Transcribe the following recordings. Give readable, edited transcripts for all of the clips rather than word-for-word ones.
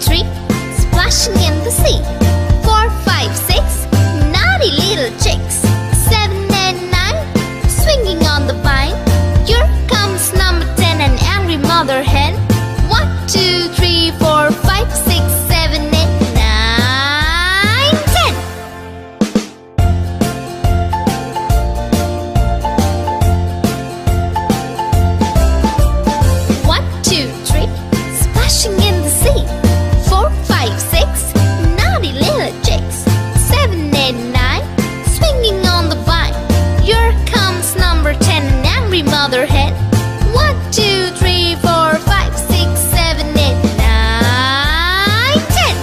three, splashing in the sea. 4, 5, 6, naughty little chicks. 7 and 9, swinging on the vine. Here comes number 10, an angry mother hen. 1, 2, 3, 4, 5, 6, 7, 8, 9, 10. 1, 2, 3, splashing in the sea. 4, 5, 6, naughty little chicks. 7, 8, 9, swinging on the vine. Here comes number 10, an angry mother hen. 1, 2, 3, 4, 5, 6, 7, 8, 9, 10.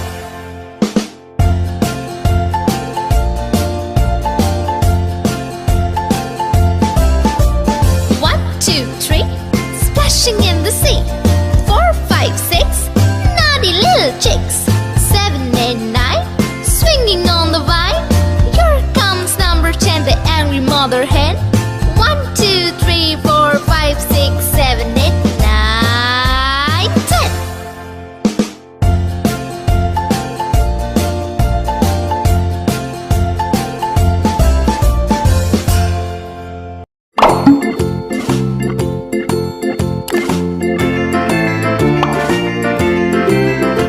1, 2, 3, splashing in the sea. 4, 5, 6, naughty little chicks. 7, 8, 9, swinging on the vine. Here comes number 10, the angry mother hen.